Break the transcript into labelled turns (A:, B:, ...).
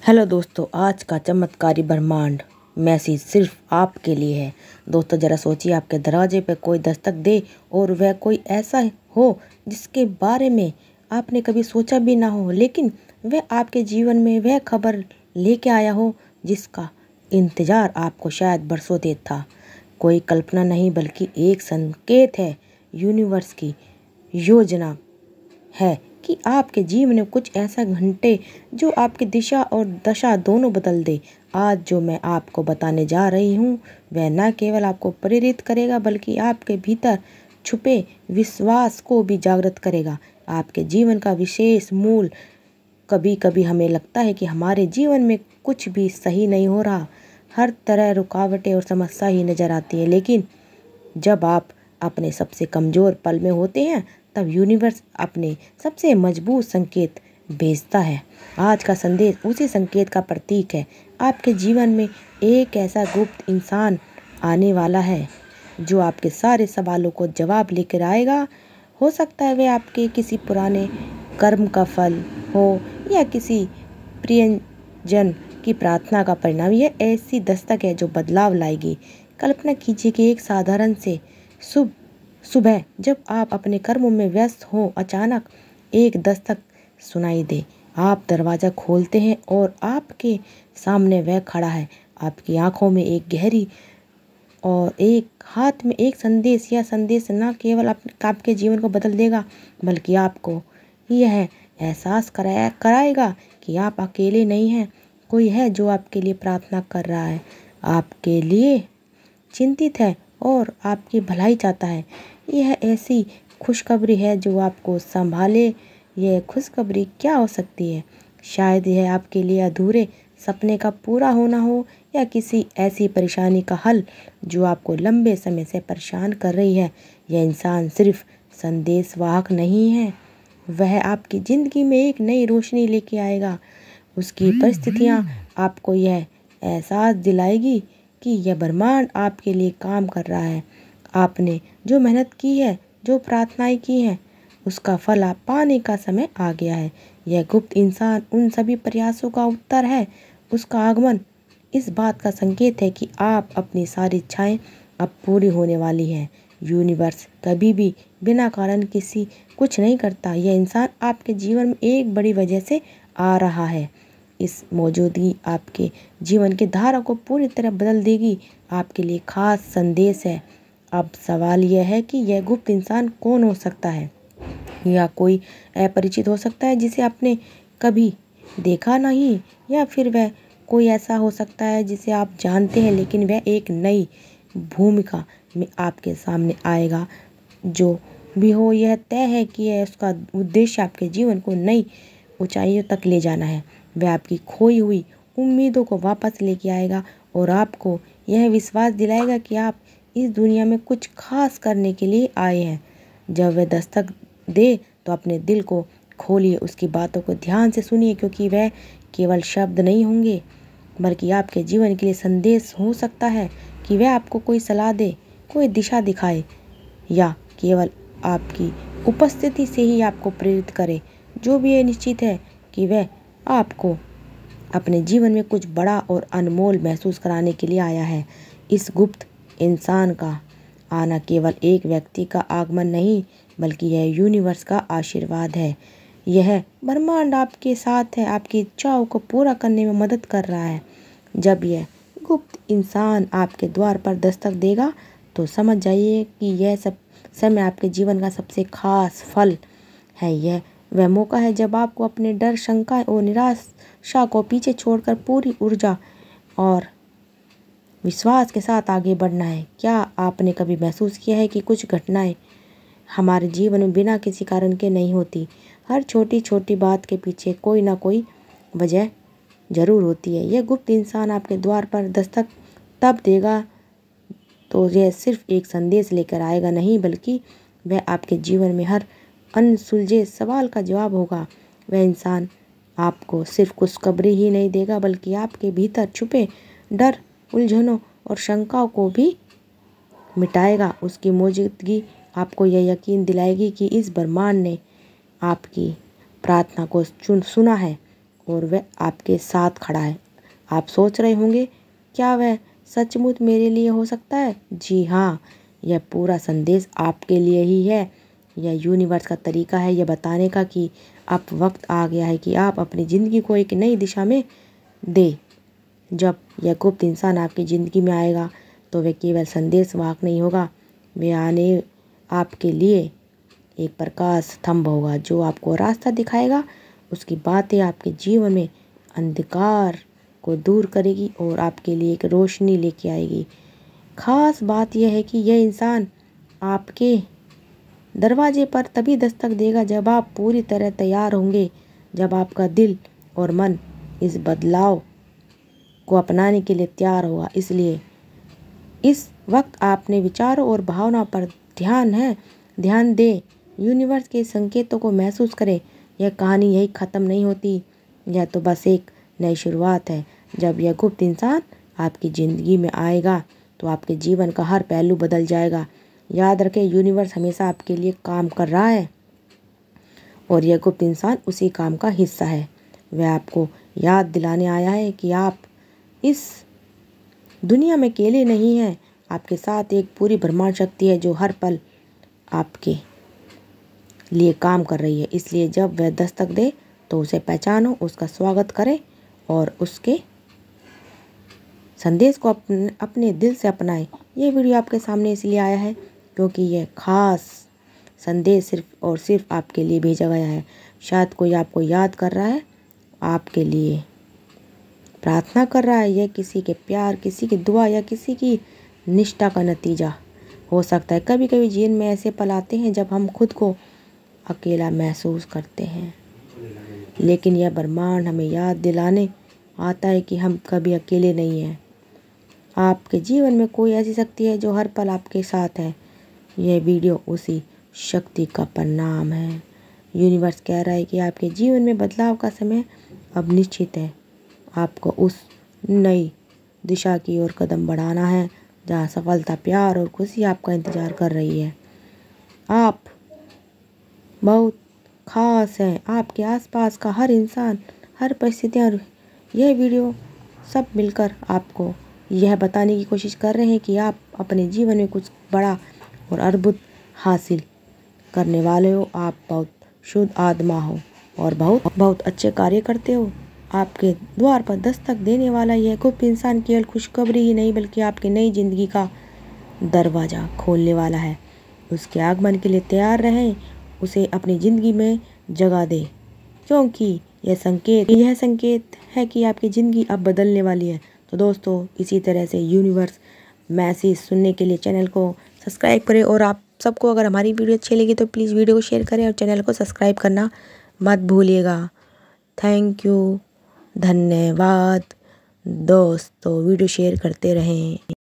A: Hello दोस्तों, आज का चमत्कारी ब्रह्मांड मैसेज सिर्फ आपके लिए है। दोस्तों, ज़रा सोचिए, आपके दरवाजे पे कोई दस्तक दे और वह कोई ऐसा हो जिसके बारे में आपने कभी सोचा भी ना हो, लेकिन वह आपके जीवन में वह खबर लेके आया हो जिसका इंतज़ार आपको शायद बरसों से था। कोई कल्पना नहीं बल्कि एक संकेत है, यूनिवर्स की योजना है कि आपके जीवन में कुछ ऐसा घंटे जो आपकी दिशा और दशा दोनों बदल दे। आज जो मैं आपको बताने जा रही हूँ वह न केवल आपको प्रेरित करेगा बल्कि आपके भीतर छुपे विश्वास को भी जागृत करेगा। आपके जीवन का विशेष मूल। कभी कभी हमें लगता है कि हमारे जीवन में कुछ भी सही नहीं हो रहा, हर तरह रुकावटें और समस्या ही नज़र आती है, लेकिन जब आप अपने सबसे कमज़ोर पल में होते हैं तब यूनिवर्स अपने सबसे मजबूत संकेत भेजता है। आज का संदेश उसी संकेत का प्रतीक है। आपके जीवन में एक ऐसा गुप्त इंसान आने वाला है जो आपके सारे सवालों को जवाब लेकर आएगा। हो सकता है वह आपके किसी पुराने कर्म का फल हो या किसी प्रियजन की प्रार्थना का परिणाम। यह ऐसी दस्तक है जो बदलाव लाएगी। कल्पना कीजिए कि एक साधारण से सुबह जब आप अपने कर्मों में व्यस्त हो, अचानक एक दस्तक सुनाई दे। आप दरवाज़ा खोलते हैं और आपके सामने वह खड़ा है। आपकी आंखों में एक गहरी और एक हाथ में एक संदेश। यह संदेश न केवल आपके जीवन को बदल देगा बल्कि आपको यह एहसास कराएगा कि आप अकेले नहीं हैं। कोई है जो आपके लिए प्रार्थना कर रहा है, आपके लिए चिंतित है और आपकी भलाई चाहता है। यह ऐसी खुशखबरी है जो आपको संभाले। यह खुशखबरी क्या हो सकती है? शायद यह आपके लिए अधूरे सपने का पूरा होना हो या किसी ऐसी परेशानी का हल जो आपको लंबे समय से परेशान कर रही है। यह इंसान सिर्फ संदेशवाहक नहीं है, वह आपकी ज़िंदगी में एक नई रोशनी लेके आएगा। उसकी परिस्थितियाँ आपको यह एहसास दिलाएगी कि यह ब्रह्मांड आपके लिए काम कर रहा है। आपने जो मेहनत की है, जो प्रार्थनाएं की हैं, उसका फल आप पाने का समय आ गया है। यह गुप्त इंसान उन सभी प्रयासों का उत्तर है। उसका आगमन इस बात का संकेत है कि आप अपनी सारी इच्छाएं अब पूरी होने वाली हैं। यूनिवर्स कभी भी बिना कारण किसी कुछ नहीं करता। यह इंसान आपके जीवन में एक बड़ी वजह से आ रहा है। इस मौजूदगी आपके जीवन की धारा को पूरी तरह बदल देगी। आपके लिए खास संदेश है। अब सवाल यह है कि यह गुप्त इंसान कौन हो सकता है? या कोई अपरिचित हो सकता है जिसे आपने कभी देखा नहीं, या फिर वह कोई ऐसा हो सकता है जिसे आप जानते हैं लेकिन वह एक नई भूमिका में आपके सामने आएगा। जो भी हो, यह तय है कि यह उसका उद्देश्य आपके जीवन को नई ऊंचाइयों तक ले जाना है। वह आपकी खोई हुई उम्मीदों को वापस लेके आएगा और आपको यह विश्वास दिलाएगा कि आप इस दुनिया में कुछ खास करने के लिए आए हैं। जब वह दस्तक दे तो अपने दिल को खोलिए, उसकी बातों को ध्यान से सुनिए, क्योंकि वह केवल शब्द नहीं होंगे बल्कि आपके जीवन के लिए संदेश हो सकता है कि वह आपको कोई सलाह दे, कोई दिशा दिखाए या केवल आपकी उपस्थिति से ही आपको प्रेरित करे। जो भी ये निश्चित है कि वह आपको अपने जीवन में कुछ बड़ा और अनमोल महसूस कराने के लिए आया है। इस गुप्त इंसान का आना केवल एक व्यक्ति का आगमन नहीं बल्कि यह यूनिवर्स का आशीर्वाद है। यह ब्रह्मांड आपके साथ है, आपकी इच्छाओं को पूरा करने में मदद कर रहा है। जब यह गुप्त इंसान आपके द्वार पर दस्तक देगा तो समझ जाइए कि यह सब समय आपके जीवन का सबसे खास फल है। यह वह मौका है जब आपको अपने डर, शंका और निराशा को पीछे छोड़कर पूरी ऊर्जा और विश्वास के साथ आगे बढ़ना है। क्या आपने कभी महसूस किया है कि कुछ घटनाएं हमारे जीवन में बिना किसी कारण के नहीं होती? हर छोटी छोटी बात के पीछे कोई ना कोई वजह जरूर होती है। यह गुप्त इंसान आपके द्वार पर दस्तक तब देगा तो यह सिर्फ एक संदेश लेकर आएगा नहीं, बल्कि वह आपके जीवन में हर अनसुलझे सवाल का जवाब होगा। वह इंसान आपको सिर्फ खुशखबरी ही नहीं देगा बल्कि आपके भीतर छुपे डर, उलझनों और शंकाओं को भी मिटाएगा। उसकी मौजूदगी आपको यह यकीन दिलाएगी कि इस ब्रह्मांड ने आपकी प्रार्थना को सुना है और वह आपके साथ खड़ा है। आप सोच रहे होंगे, क्या वह सचमुच मेरे लिए हो सकता है? जी हाँ, यह पूरा संदेश आपके लिए ही है। यह यूनिवर्स का तरीका है यह बताने का कि अब वक्त आ गया है कि आप अपनी ज़िंदगी को एक नई दिशा में दे। जब यह गुप्त इंसान आपकी ज़िंदगी में आएगा तो वह केवल संदेश वाहक नहीं होगा, वह आने आपके लिए एक प्रकाश स्तंभ होगा जो आपको रास्ता दिखाएगा। उसकी बातें आपके जीवन में अंधकार को दूर करेगी और आपके लिए एक रोशनी लेके आएगी। खास बात यह है कि यह इंसान आपके दरवाजे पर तभी दस्तक देगा जब आप पूरी तरह तैयार होंगे, जब आपका दिल और मन इस बदलाव को अपनाने के लिए तैयार होगा। इसलिए इस वक्त आपने विचारों और भावनाओं पर ध्यान दें। यूनिवर्स के संकेतों को महसूस करें। यह कहानी यही ख़त्म नहीं होती, यह तो बस एक नई शुरुआत है। जब यह गुप्त इंसान आपकी ज़िंदगी में आएगा तो आपके जीवन का हर पहलू बदल जाएगा। याद रखें, यूनिवर्स हमेशा आपके लिए काम कर रहा है और यह गुप्त इंसान उसी काम का हिस्सा है। वह आपको याद दिलाने आया है कि आप इस दुनिया में अकेले नहीं हैं। आपके साथ एक पूरी ब्रह्मांड शक्ति है जो हर पल आपके लिए काम कर रही है। इसलिए जब वह दस्तक दे तो उसे पहचानो, उसका स्वागत करें और उसके संदेश को अपने दिल से अपनाएं। ये वीडियो आपके सामने इसलिए आया है क्योंकि यह खास संदेश सिर्फ और सिर्फ आपके लिए भेजा गया है। शायद कोई आपको याद कर रहा है, आपके लिए प्रार्थना कर रहा है। यह किसी के प्यार, किसी की दुआ या किसी की निष्ठा का नतीजा हो सकता है। कभी कभी जीवन में ऐसे पल आते हैं जब हम खुद को अकेला महसूस करते हैं, लेकिन यह ब्रह्मांड हमें याद दिलाने आता है कि हम कभी अकेले नहीं हैं। आपके जीवन में कोई ऐसी शक्ति है जो हर पल आपके साथ है। यह वीडियो उसी शक्ति का परिणाम है। यूनिवर्स कह रहा है कि आपके जीवन में बदलाव का समय अब निश्चित है। आपको उस नई दिशा की ओर कदम बढ़ाना है जहाँ सफलता, प्यार और खुशी आपका इंतजार कर रही है। आप बहुत खास हैं। आपके आसपास का हर इंसान, हर परिस्थिति और यह वीडियो सब मिलकर आपको यह बताने की कोशिश कर रहे हैं कि आप अपने जीवन में कुछ बड़ा और अद्भुत हासिल करने वाले हो। आप बहुत शुद्ध आत्मा हो और बहुत अच्छे कार्य करते हो। आपके द्वार पर दस्तक देने वाला यह गुप्त इंसान केवल खुशखबरी ही नहीं बल्कि आपकी नई जिंदगी का दरवाज़ा खोलने वाला है। उसके आगमन के लिए तैयार रहें, उसे अपनी ज़िंदगी में जगह दें, क्योंकि यह संकेत है कि आपकी ज़िंदगी अब बदलने वाली है। तो दोस्तों, इसी तरह से यूनिवर्स मैसेज सुनने के लिए चैनल को सब्सक्राइब करें और आप सबको अगर हमारी वीडियो अच्छी लगी तो प्लीज़ वीडियो को शेयर करें और चैनल को सब्सक्राइब करना मत भूलिएगा। थैंक यू, धन्यवाद दोस्तों। वीडियो शेयर करते रहें।